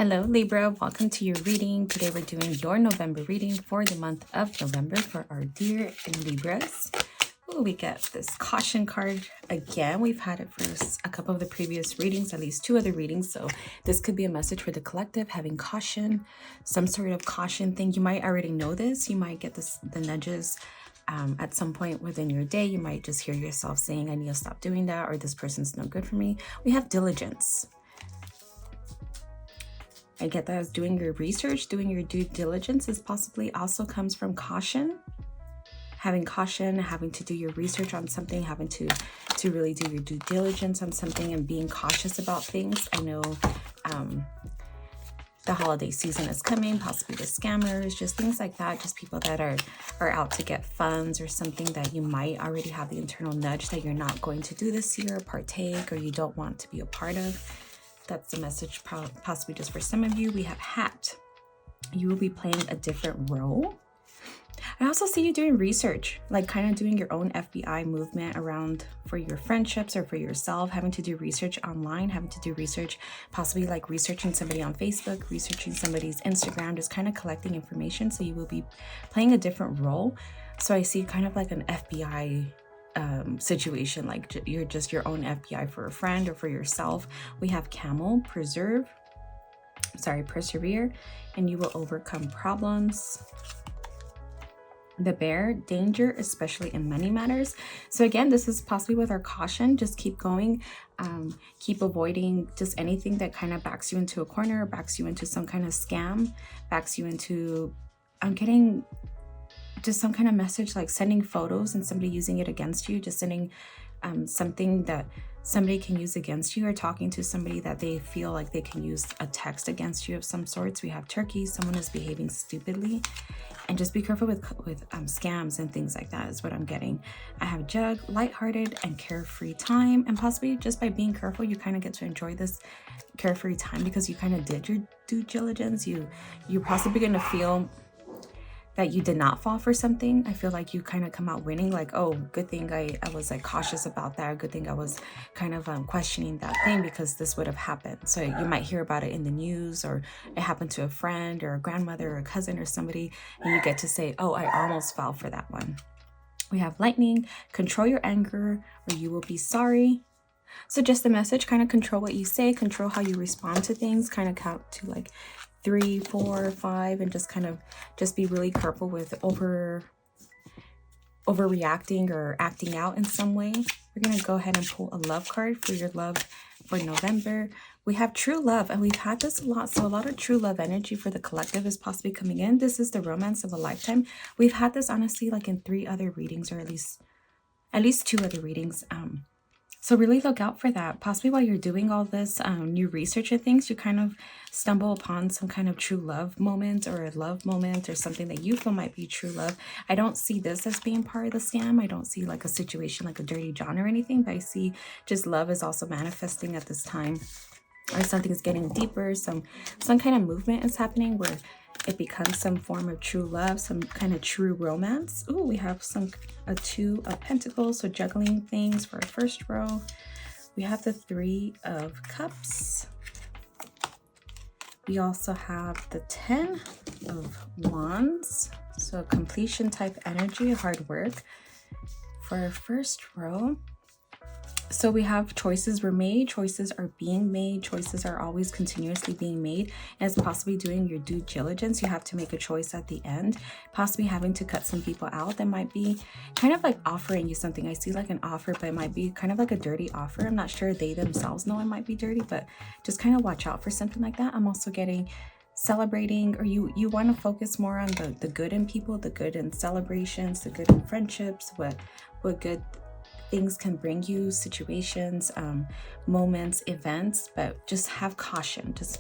Hello Libra, welcome to your reading. Today we're doing your November reading for the month of November for our dear Libras. Ooh, we get this caution card again. We've had it for a couple of the previous readings, at least two other readings. So this could be a message for the collective, having caution, some sort of caution thing. You might already know this. You might get the nudges at some point within your day. You might just hear yourself saying, I need to stop doing that, or this person's no good for me. We have diligence. I get that as doing your research, doing your due diligence is possibly also comes from caution. Having caution, having to do your research on something, having to really do your due diligence on something and being cautious about things. I know the holiday season is coming, possibly the scammers, just things like that, just people that are out to get funds or something that you might already have the internal nudge that you're not going to do this year, partake, or you don't want to be a part of. That's the message possibly just for some of you. We have hat. You will be playing a different role. I also see you doing research, like kind of doing your own FBI movement around for your friendships or for yourself, having to do research online, having to do research, possibly like researching somebody on Facebook, researching somebody's Instagram, just kind of collecting information. So you will be playing a different role. So I see kind of like an FBI situation, like you're just your own FBI for a friend or for yourself. We have camel, persevere, and you will overcome problems. The bear, danger, especially in money matters. So again, this is possibly with our caution. Just keep going, keep avoiding just anything that kind of backs you into a corner, backs you into some kind of scam, backs you into, I'm getting just some kind of message like sending photos and somebody using it against you, just sending something that somebody can use against you, or talking to somebody that they feel like they can use a text against you of some sorts. We have turkey, someone is behaving stupidly, and just be careful with scams and things like that is what I'm getting. I have jug, lighthearted and carefree time, and possibly just by being careful, you kind of get to enjoy this carefree time because you kind of did your due diligence. You're possibly going to feel that you did not fall for something. I feel like you kind of come out winning, like, oh, good thing I was like cautious about that. Good thing I was kind of questioning that thing because this would have happened. So you might hear about it in the news, or it happened to a friend or a grandmother or a cousin or somebody, and you get to say, oh, I almost fell for that one. We have lightning, control your anger or you will be sorry. So just the message, kind of control what you say, control how you respond to things, kind of count to like 3, 4, 5, and just be really careful with overreacting or acting out in some way. We're going to go ahead and pull a love card for your love for November. We have true love, and we've had this a lot. So a lot of true love energy for the collective is possibly coming in. This is the romance of a lifetime. We've had this honestly like in 3 other readings, or at least 2 other readings. So really look out for that. Possibly while you're doing all this new research and things, you kind of stumble upon some kind of true love moment, or a love moment, or something that you feel might be true love. I don't see this as being part of the scam. I don't see like a situation like a dirty John or anything, but I see just love is also manifesting at this time, or something's getting deeper. Some kind of movement is happening where it becomes some form of true love, some kind of true romance. Ooh, we have a 2 of Pentacles, so juggling things for our first row. We have the 3 of Cups. We also have the 10 of Wands, so completion type energy, hard work for our first row. So we have choices were made, choices are being made, choices are always continuously being made. As possibly doing your due diligence, you have to make a choice at the end, possibly having to cut some people out that might be kind of like offering you something. I see like an offer, but it might be kind of like a dirty offer. I'm not sure they themselves know it might be dirty, but just kind of watch out for something like that. I'm also getting celebrating, or you want to focus more on the good in people, the good in celebrations, the good in friendships, what good things can bring you, situations, moments, events, but just have caution. Just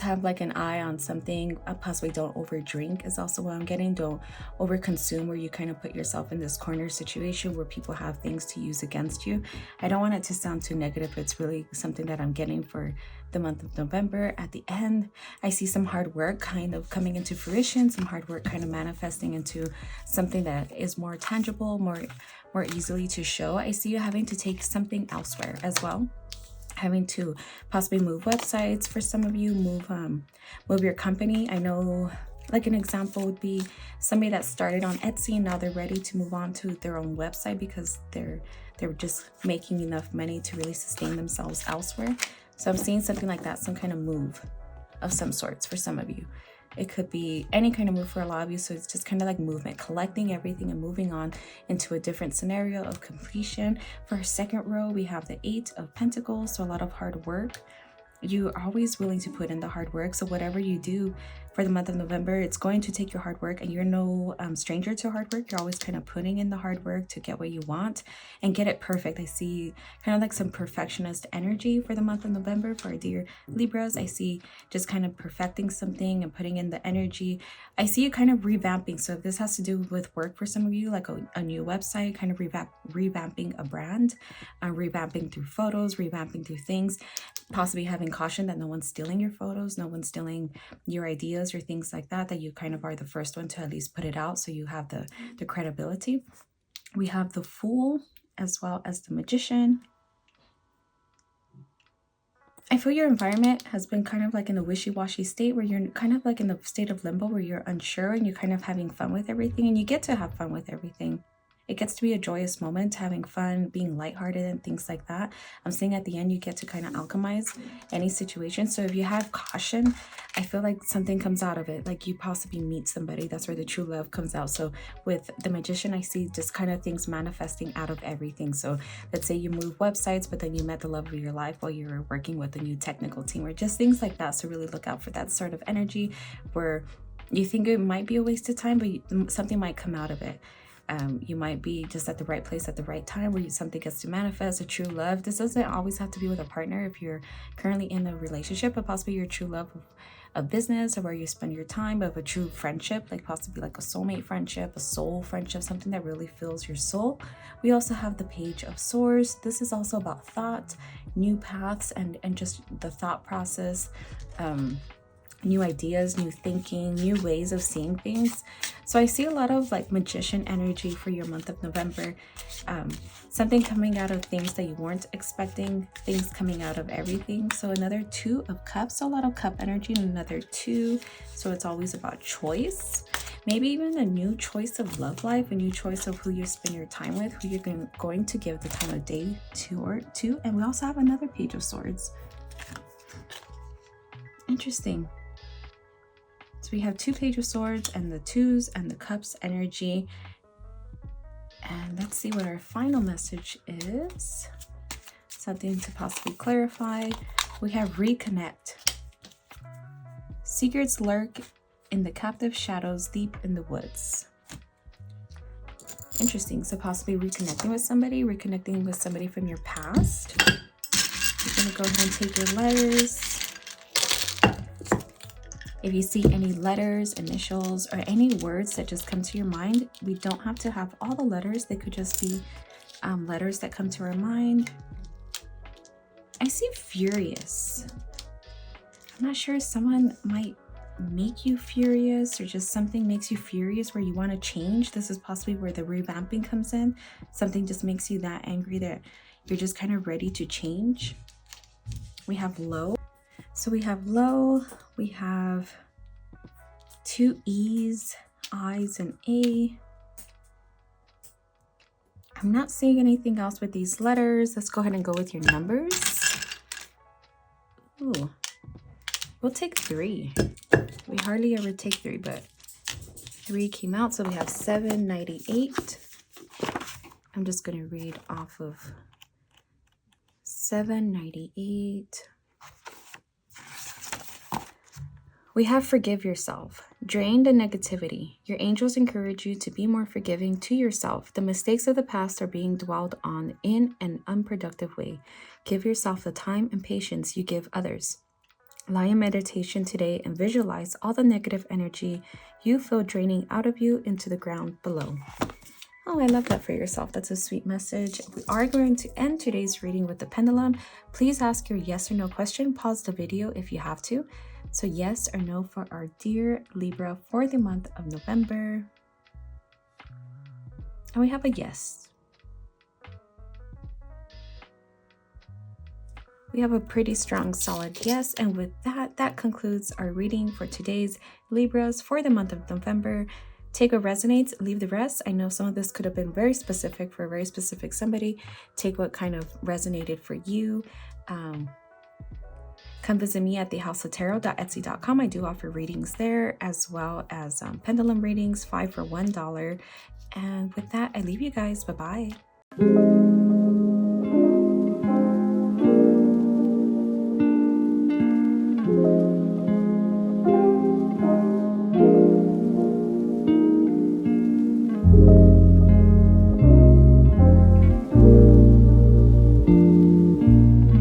have like an eye on something. Possibly don't overdrink is also what I'm getting. Don't overconsume, where you kind of put yourself in this corner situation where people have things to use against you. I don't want it to sound too negative, but it's really something that I'm getting for the month of November. At the end, I see some hard work kind of coming into fruition, some hard work kind of manifesting into something that is more tangible, more easily to show. I see you having to take something elsewhere as well. having to possibly move websites for some of you, move your company. I know, like an example would be somebody that started on Etsy and now they're ready to move on to their own website because they're just making enough money to really sustain themselves elsewhere. So I'm seeing something like that, some kind of move of some sorts for some of you. It could be any kind of move for a lot of you. So it's just kind of like movement, collecting everything and moving on into a different scenario of completion. For our second row, we have the 8 of Pentacles. So a lot of hard work. You are always willing to put in the hard work. So whatever you do for the month of November, it's going to take your hard work, and you're no stranger to hard work. You're always kind of putting in the hard work to get what you want and get it perfect. I see kind of like some perfectionist energy for the month of November for our dear Libras. I see just kind of perfecting something and putting in the energy. I see you kind of revamping. So if this has to do with work for some of you, like a new website, kind of revamping a brand, revamping through photos, revamping through things, possibly having caution that no one's stealing your photos, no one's stealing your ideas or things like that, that you kind of are the first one to at least put it out so you have the credibility. We have the Fool as well as the Magician. I feel your environment has been kind of like in a wishy-washy state where you're kind of like in the state of limbo where you're unsure and you're kind of having fun with everything, and you get to have fun with everything. It gets to be a joyous moment, having fun, being lighthearted and things like that. I'm saying at the end, you get to kind of alchemize any situation. So if you have caution, I feel like something comes out of it. Like you possibly meet somebody. That's where the true love comes out. So with the Magician, I see just kind of things manifesting out of everything. So let's say you move websites, but then you met the love of your life while you're working with a new technical team, or just things like that. So really look out for that sort of energy where you think it might be a waste of time, but something might come out of it. You might be just at the right place at the right time where something gets to manifest, a true love. This doesn't always have to be with a partner if you're currently in a relationship, but possibly your true love of business, or where you spend your time, of a true friendship, like possibly like a soulmate friendship, a soul friendship, something that really fills your soul. We also have the Page of Swords. This is also about thought, new paths, and just the thought process, new ideas, new thinking, new ways of seeing things. So I see a lot of like Magician energy for your month of November. Something coming out of things that you weren't expecting, things coming out of everything. So another 2 of Cups, so a lot of cup energy, and another 2. So it's always about choice. Maybe even a new choice of love life, a new choice of who you spend your time with, who you're going to give the time of day to. And we also have another Page of Swords. Interesting. So we have 2 Page of Swords and the 2s and the Cups energy. And let's see what our final message is. Something to possibly clarify. We have Reconnect. Secrets lurk in the captive shadows deep in the woods. Interesting. So possibly reconnecting with somebody from your past. You're going to go ahead and take your letters. If you see any letters, initials, or any words that just come to your mind, we don't have to have all the letters. They could just be letters that come to our mind. I see furious. I'm not sure, someone might make you furious, or just something makes you furious where you want to change. This is possibly where the revamping comes in. Something just makes you that angry that you're just kind of ready to change. We have low. So we have low, we have 2 E's, I's, and A. I'm not seeing anything else with these letters. Let's go ahead and go with your numbers. Ooh, we'll take 3. We hardly ever take 3, but 3 came out. So we have 798. I'm just going to read off of 798. We have forgive yourself. Drain the negativity. Your angels encourage you to be more forgiving to yourself. The mistakes of the past are being dwelled on in an unproductive way. Give yourself the time and patience you give others. Lie in meditation today and visualize all the negative energy you feel draining out of you into the ground below. Oh, I love that for yourself. That's a sweet message. We are going to end today's reading with the pendulum. Please ask your yes or no question. Pause the video if you have to. So yes or no for our dear Libra for the month of November. And we have a yes. We have a pretty strong, solid yes. And with that, that concludes our reading for today's Libras for the month of November. Take what resonates, leave the rest. I know some of this could have been very specific for a very specific somebody. Take what kind of resonated for you. Come visit me at thehouseoftarot.etsy.com. I do offer readings there, as well as pendulum readings, 5 for $1. And with that, I leave you guys. Bye-bye.